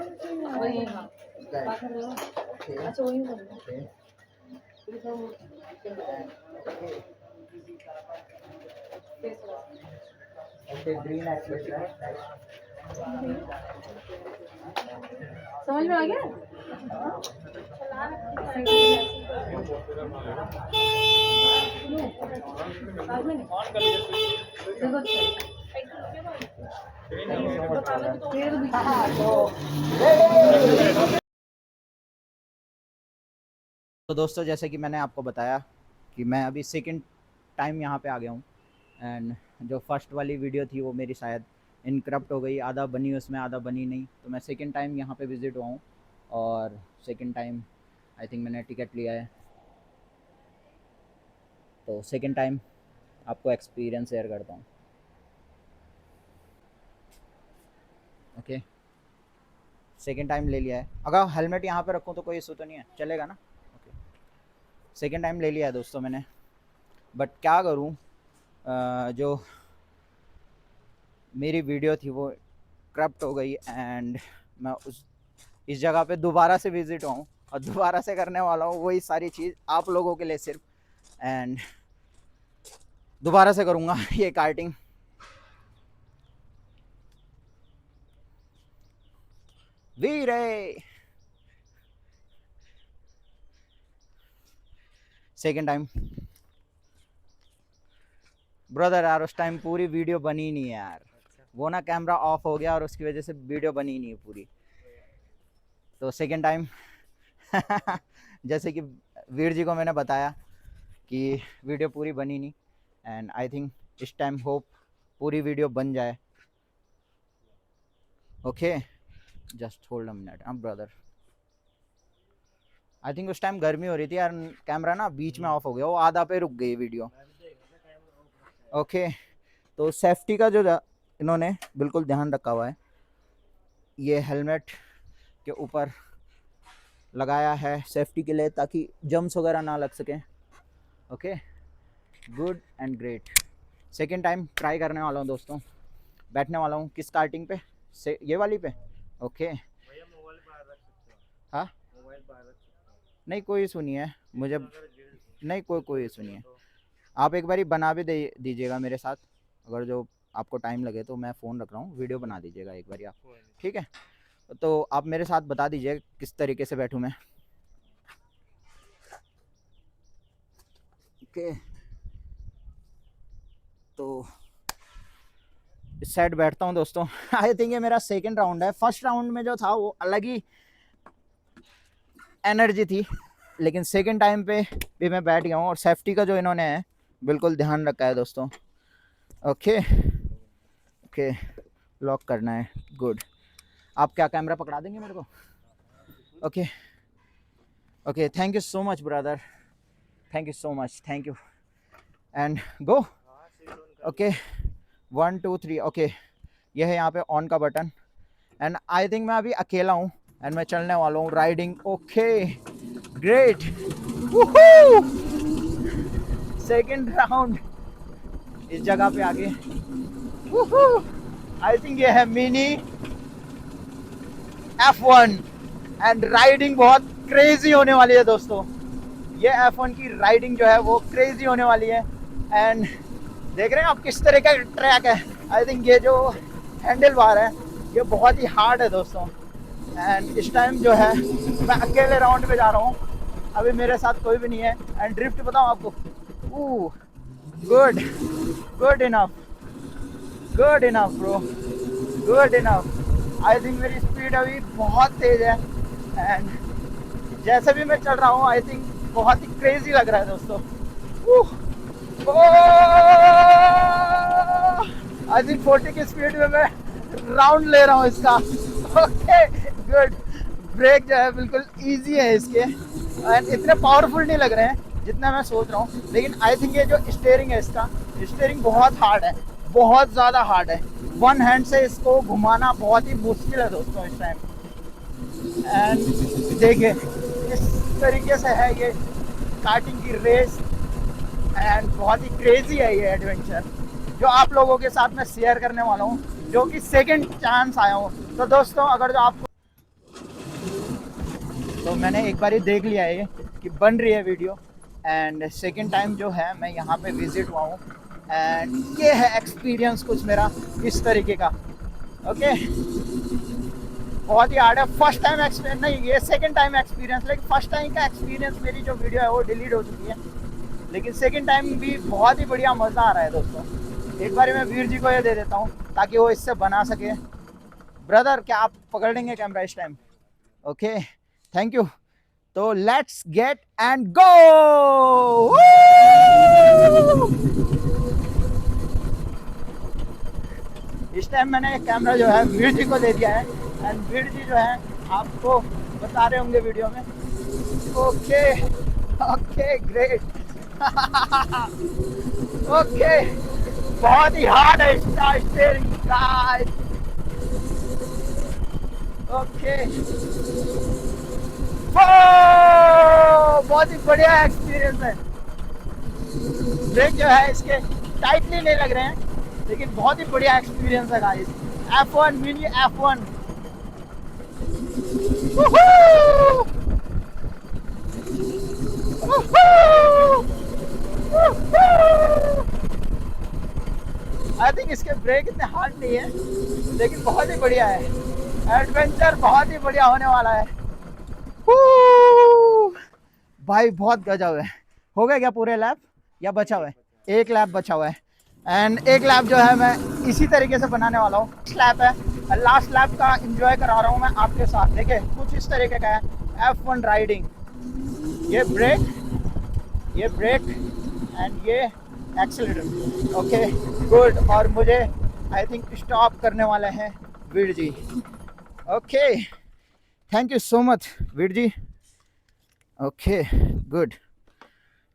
वही। हाँ, अच्छा वही ओके, ओके, ग्रीन एक्सीलेटर है। समझ में आ गया? तो दोस्तों, जैसे कि मैंने आपको बताया कि मैं अभी सेकंड टाइम यहाँ पे आ गया हूँ, एंड जो फर्स्ट वाली वीडियो थी वो मेरी शायद इनकरप्ट हो गई, आधा बनी उसमें आधा बनी नहीं। तो मैं सेकंड टाइम यहाँ पे विज़िट हुआ हूँ, और सेकंड टाइम आई थिंक मैंने टिकट लिया है। तो सेकंड टाइम आपको एक्सपीरियंस शेयर करता हूँ। ओके, सेकंड टाइम ले लिया है। अगर हेलमेट यहाँ पे रखूँ तो कोई इशू तो नहीं है, चलेगा ना? ओके, सेकंड टाइम ले लिया है दोस्तों मैंने, बट क्या करूँ, जो मेरी वीडियो थी वो करप्ट हो गई, एंड मैं इस जगह पे दोबारा से विज़िट हुआ हूँ, और दोबारा से करने वाला हूँ वही सारी चीज़ आप लोगों के लिए सिर्फ, एंड दोबारा से करूँगा ये कार्टिंग। वीरे सेकेंड टाइम ब्रदर यार, उस टाइम पूरी वीडियो बनी नहीं है यार, वो ना कैमरा ऑफ हो गया और उसकी वजह से वीडियो बनी नहीं है पूरी। तो सेकेंड टाइम जैसे कि वीर जी को मैंने बताया कि वीडियो पूरी बनी नहीं, एंड आई थिंक इस टाइम होप पूरी वीडियो बन जाए। Okay, just hold a minute. हाँ ब्रदर, आई थिंक उस टाइम गर्मी हो रही थी यार, कैमरा ना बीच में ऑफ हो गया, वो आधा पे रुक गई वीडियो। ओके, तो सेफ्टी का जो इन्होंने बिल्कुल ध्यान रखा हुआ है, ये हेलमेट के ऊपर लगाया है सेफ्टी के लिए, ताकि जम्स वगैरह ना लग सकें। Okay, good and great. Second time try करने वाला हूँ दोस्तों, बैठने वाला हूँ किस कार्टिंग पे, से ये वाली पे। ओके, हाँ नहीं कोई इशू नहीं है मुझे, नहीं कोई इशू नहीं है। आप एक बारी बना भी दे दीजिएगा मेरे साथ, अगर जो आपको टाइम लगे तो मैं फ़ोन रख रहा हूँ, वीडियो बना दीजिएगा एक बार आप, ठीक है? तो आप मेरे साथ बता दीजिए किस तरीके से बैठूँ मैं। ओके, तो इस साइड बैठता हूँ दोस्तों। आई थिंक ये मेरा सेकंड राउंड है। फर्स्ट राउंड में जो था वो अलग ही एनर्जी थी, लेकिन सेकंड टाइम पे भी मैं बैठ गया हूँ और सेफ्टी का जो इन्होंने है बिल्कुल ध्यान रखा है दोस्तों। ओके ओके, लॉक करना है, गुड। आप क्या कैमरा पकड़ा देंगे मेरे को? Okay okay, thank you so much brother, thank you so much, thank you. And go. Okay 1 2 3, okay यह है यहाँ पे ऑन का बटन। एंड आई थिंक मैं अभी अकेला हूँ एंड मैं चलने वाला हूँ riding. Okay great, second round इस जगह पे आगे। आई थिंक ये है मिनी F1 एंड राइडिंग बहुत क्रेजी होने वाली है दोस्तों। ये F1 की राइडिंग जो है वो क्रेजी होने वाली है। एंड देख रहे हैं आप किस तरह का ट्रैक है। आई थिंक ये जो हैंडल बार है ये बहुत ही हार्ड है दोस्तों। एंड इस टाइम जो है मैं अकेले राउंड पे जा रहा हूँ, अभी मेरे साथ कोई भी नहीं है। एंड ड्रिफ्ट बताऊँ आपको, good good enough, good enough bro, good enough. I think मेरी स्पीड अभी बहुत तेज है एंड जैसे भी मैं चल रहा हूँ आई थिंक बहुत ही क्रेजी लग रहा है दोस्तों। आई थिंक 40 की स्पीड में मैं राउंड ले रहा हूँ इसका। ओके गुड, ब्रेक जो है बिल्कुल इजी है इसके एंड इतने पावरफुल नहीं लग रहे हैं जितना मैं सोच रहा हूँ। लेकिन आई थिंक ये जो स्टीयरिंग है इसका, स्टीयरिंग बहुत हार्ड है, बहुत ज़्यादा हार्ड है। वन हैंड से इसको घुमाना बहुत ही मुश्किल है दोस्तों इस टाइम। एंड देखिए इस तरीके से है ये कार्टिंग की रेस एंड बहुत ही क्रेजी है ये एडवेंचर जो आप लोगों के साथ मैं शेयर करने वाला हूँ, जो कि सेकंड चांस आया हूँ। तो दोस्तों अगर जो आपको, तो मैंने एक बार ही देख लिया है कि बन रही है वीडियो एंड सेकंड टाइम जो है मैं यहाँ पे विजिट हुआ हूँ एंड ये है एक्सपीरियंस कुछ मेरा इस तरीके का। ओके बहुत ही हार्ड है। फर्स्ट टाइम एक्सपीरियंस नहीं, ये सेकंड टाइम एक्सपीरियंस, लेकिन फर्स्ट टाइम का एक्सपीरियंस मेरी जो वीडियो है वो डिलीट हो चुकी है, लेकिन सेकंड टाइम भी बहुत ही बढ़िया मज़ा आ रहा है दोस्तों। एक बार मैं वीर जी को ये दे देता हूँ ताकि वो इससे बना सके। ब्रदर क्या आप पकड़ लेंगे कैमरा इस टाइम? Okay thank you. तो लेट्स गेट एंड गो। इस टाइम मैंने कैमरा जो है वीर जी को दे दिया है एंड वीर जी जो है आपको बता रहे होंगे वीडियो में। Okay okay great. ओके बहुत ही हार्ड है इसका स्टीयरिंग गाइस। ओके बहुत ही बढ़िया एक्सपीरियंस है। ब्रेक जो है इसके टाइटली नहीं लग रहे हैं, लेकिन बहुत ही बढ़िया एक्सपीरियंस है guys. F1 mini F1। I think इसके ब्रेक इतने हार्ड नहीं है, लेकिन बहुत ही बढ़िया है। एडवेंचर बहुत ही बढ़िया होने वाला है भाई, बहुत गजब है। हो गया क्या पूरे लैप या बचा हुआ है? एक लैप बचा हुआ है एंड एक लैप जो है मैं इसी तरीके से बनाने वाला हूँ। लैप है, लास्ट लैप का एंजॉय करा रहा हूँ मैं आपके साथ। देखिए कुछ इस तरीके का है F1 राइडिंग। ये ब्रेक एंड ये एक्सीलरेटर। Okay good. और मुझे आई थिंक स्टॉप करने वाले हैं Veer ji. Okay thank you so much Veer ji. Okay good.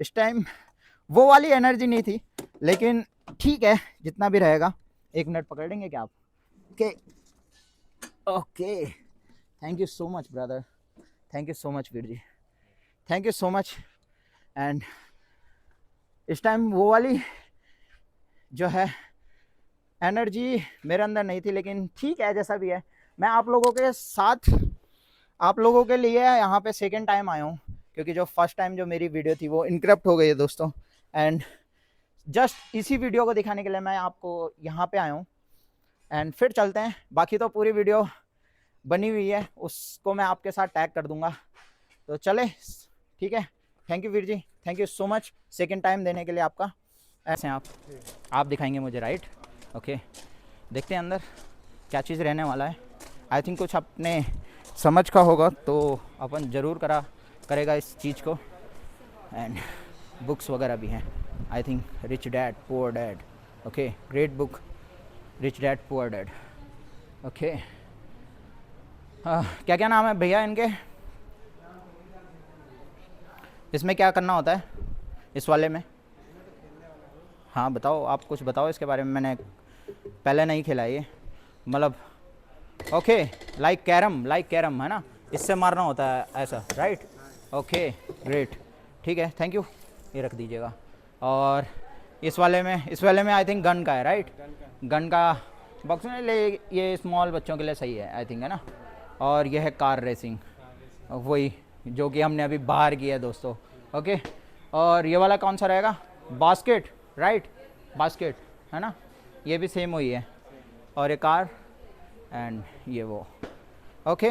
इस टाइम वो वाली एनर्जी नहीं थी, लेकिन ठीक है जितना भी रहेगा। एक मिनट पकड़ लेंगे क्या आप? Okay okay thank you so much brother, thank you so much Veer ji, thank you so much. And इस टाइम वो वाली जो है एनर्जी मेरे अंदर नहीं थी, लेकिन ठीक है जैसा भी है। मैं आप लोगों के साथ, आप लोगों के लिए यहाँ पे सेकंड टाइम आया हूँ, क्योंकि जो फर्स्ट टाइम जो मेरी वीडियो थी वो इनकरप्ट हो गई है दोस्तों। एंड जस्ट इसी वीडियो को दिखाने के लिए मैं आपको यहाँ पे आया हूँ। एंड फिर चलते हैं, बाकी तो पूरी वीडियो बनी हुई है, उसको मैं आपके साथ टैग कर दूंगा। तो चले, ठीक है। Thank you Veer ji, thank you so much second time देने के लिए आपका। ऐसे आप दिखाएंगे मुझे, राइट? ओके, देखते हैं अंदर क्या चीज़ रहने वाला है। आई थिंक कुछ अपने समझ का होगा तो अपन ज़रूर करेगा इस चीज़ को। एंड बुक्स वगैरह भी हैं, I think rich dad poor dad. Okay, great book, rich dad poor dad. Okay, क्या क्या नाम है भैया इनके? इसमें क्या करना होता है इस वाले में? हाँ बताओ, आप कुछ बताओ इसके बारे में, मैंने पहले नहीं खेला ये, मतलब। ओके, लाइक कैरम है ना, इससे मारना होता है ऐसा, राइट? ओके ग्रेट, ठीक है, थैंक यू। ये रख दीजिएगा। और इस वाले में आई थिंक गन का है, राइट? गन का बॉक्स में ले, ये स्मॉल बच्चों के लिए सही है आई थिंक, है ना? और ये है कार रेसिंग, वही जो कि हमने अभी बाहर किया है दोस्तों। ओके, और ये वाला कौन सा रहेगा? Basket, right? बास्केट है ना, ये भी सेम वही है। और ये कार एंड ये वो। ओके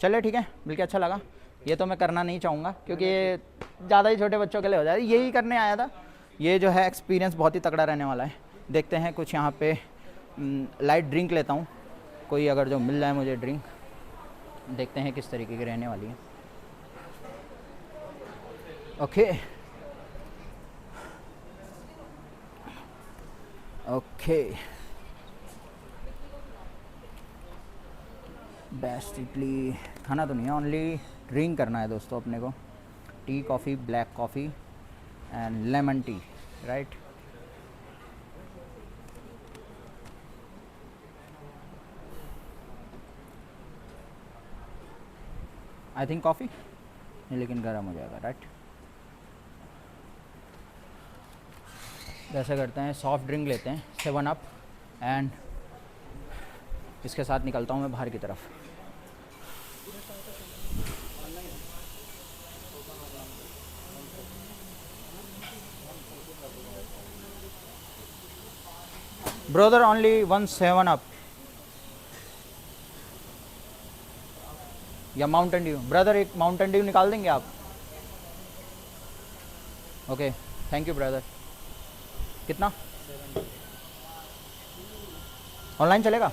चले, ठीक है, मिलके अच्छा लगा। ये तो मैं करना नहीं चाहूँगा क्योंकि ये ज़्यादा ही छोटे बच्चों के लिए हो जाए, यही करने आया था। ये जो है एक्सपीरियंस बहुत ही तगड़ा रहने वाला है। देखते हैं कुछ यहाँ पे लाइट ड्रिंक लेता हूँ, कोई अगर जो मिल जाए मुझे ड्रिंक, देखते हैं किस तरीके की रहने वाली है। ओके ओके, बेस्ट इडली खाना तो नहीं है, ओनली ड्रिंक करना है दोस्तों अपने को। Tea coffee, black coffee and lemon tea, right? I think coffee नहीं, लेकिन गर्म हो जाएगा, राइट? जैसे करते हैं, सॉफ्ट ड्रिंक लेते हैं 7 अप एंड इसके साथ निकलता हूँ मैं बाहर की तरफ। ब्रदर ओनली 1 7 अप या माउंटेन ड्यू। ब्रदर एक माउंटेन ड्यू निकाल देंगे आप? Okay thank you brother. कितना? ऑनलाइन चलेगा?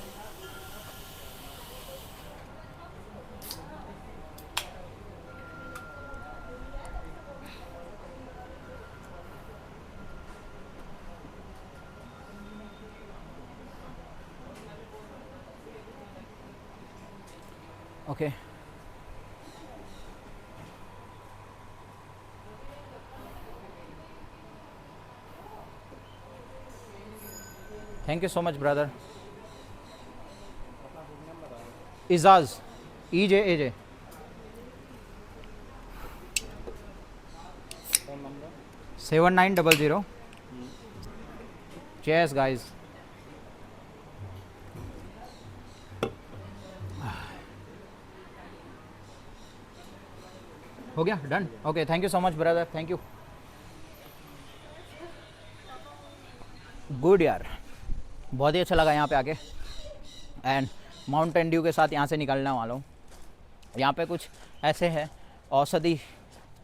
Okay thank you so much brother. Ejaz, EJ 7900। Cheers guys. हो गया done. Okay thank you so much brother, thank you. Good यार, बहुत ही अच्छा लगा यहाँ पे आके। एंड माउंटेन ड्यू के साथ यहाँ से निकलने वाला हूँ। यहाँ पे कुछ ऐसे है औषधि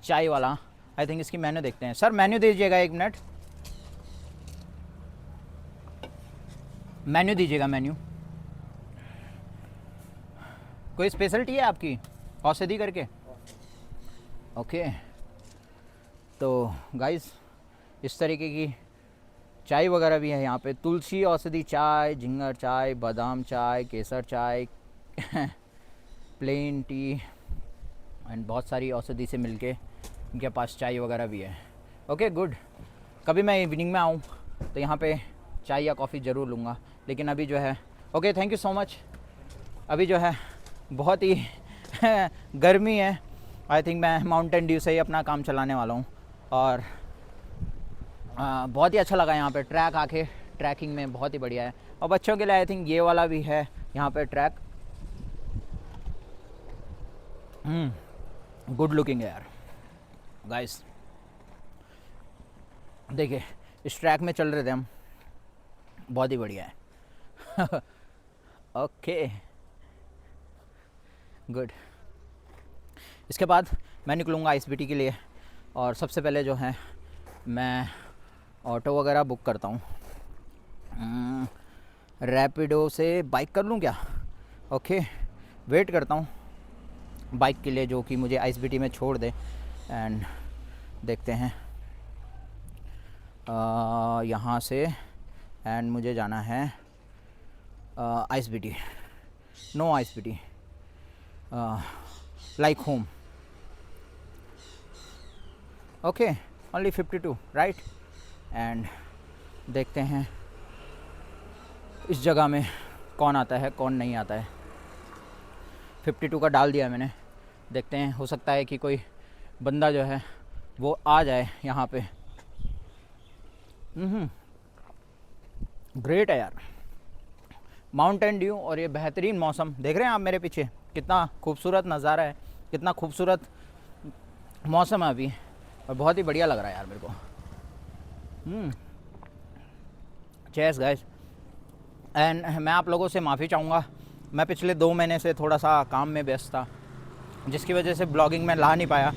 चाय वाला, आई थिंक इसकी मेन्यू देखते हैं। सर मेन्यू दीजिएगा, 1 मिनट मेन्यू दीजिएगा। मेन्यू कोई स्पेशलिटी है आपकी औषधि करके? ओके तो गाइस इस तरीके की चाय वगैरह भी है यहाँ पे। तुलसी औषधि चाय, जिंगर चाय, बादाम चाय, केसर चाय प्लेन टी एंड बहुत सारी औषधि से मिलके इनके पास चाय वगैरह भी है। ओके गुड, कभी मैं इवनिंग में आऊँ तो यहाँ पे चाय या कॉफ़ी ज़रूर लूँगा। लेकिन अभी जो है okay thank you so much. अभी जो है बहुत ही गर्मी है, आई थिंक मैं माउंटेन ड्यू से ही अपना काम चलाने वाला हूँ। और बहुत ही अच्छा लगा यहाँ पे ट्रैक आके, ट्रैकिंग में बहुत ही बढ़िया है। और बच्चों के लिए आई थिंक ये वाला भी है यहाँ पे ट्रैक। गुड लुकिंग है यार गाइस। देखिए इस ट्रैक में चल रहे थे हम, बहुत ही बढ़िया है। Okay good. इसके बाद मैं निकलूँगा आईएसबीटी के लिए, और सबसे पहले जो है मैं ऑटो वगैरह बुक करता हूँ। रैपिडो से बाइक कर लूँ क्या? ओके वेट करता हूँ बाइक के लिए जो कि मुझे आईएसबीटी में छोड़ दे, एंड देखते हैं यहाँ से, एंड मुझे जाना है ISBT, no ISBT, like home. Okay only 52 right. And देखते हैं इस जगह में कौन आता है कौन नहीं आता है। 52 का डाल दिया मैंने, देखते हैं हो सकता है कि कोई बंदा जो है वो आ जाए यहाँ पे। ग्रेट है यार, माउंटेन ड्यू और ये बेहतरीन मौसम देख रहे हैं आप मेरे पीछे, कितना खूबसूरत नज़ारा है, कितना खूबसूरत मौसम है अभी, और बहुत ही बढ़िया लग रहा है यार मेरे को। Chairs guys. एंड मैं आप लोगों से माफ़ी चाहूँगा, मैं पिछले 2 महीने से थोड़ा सा काम में व्यस्त था, जिसकी वजह से ब्लॉगिंग में ला नहीं पाया।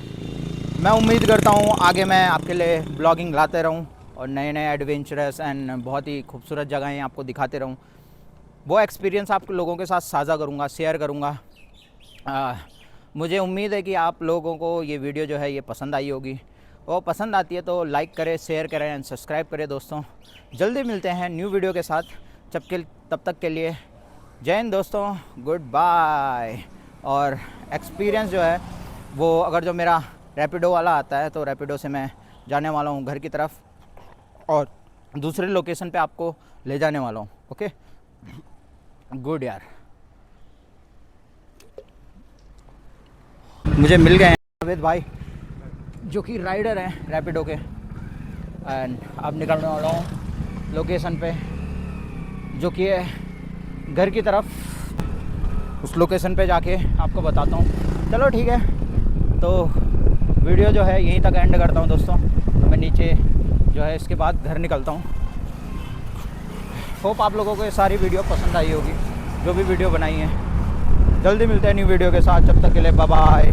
मैं उम्मीद करता हूँ आगे मैं आपके लिए ब्लॉगिंग लाते रहूँ और नए नए एडवेंचरस एंड बहुत ही खूबसूरत जगहें आपको दिखाते रहूँ। वो एक्सपीरियंस आप लोगों के साथ साझा करूँगा, शेयर करूँगा। मुझे उम्मीद है कि आप लोगों को ये वीडियो जो है ये पसंद आई होगी, और पसंद आती है तो लाइक करें, शेयर करें एंड सब्सक्राइब करें दोस्तों। जल्दी मिलते हैं न्यू वीडियो के साथ, तब तक के लिए जय हिंद दोस्तों, गुड बाय। और एक्सपीरियंस जो है वो अगर जो मेरा रैपिडो वाला आता है तो रैपिडो से मैं जाने वाला हूँ घर की तरफ, और दूसरे लोकेशन पे आपको ले जाने वाला हूँ। ओके गुड यार। मुझे मिल गए हैं जावेद भाई जो कि राइडर हैं रैपिडो के, एंड अब निकलने वाला हूँ लोकेशन पे जो कि है घर की तरफ। उस लोकेशन पे जाके आपको बताता हूँ। चलो ठीक है, तो वीडियो जो है यहीं तक एंड करता हूँ दोस्तों। तो मैं नीचे जो है इसके बाद घर निकलता हूँ। होप आप लोगों को ये सारी वीडियो पसंद आई होगी, जो भी वीडियो बनाई है। जल्दी मिलते हैं न्यू वीडियो के साथ, जब तक के लिए बाय बाय।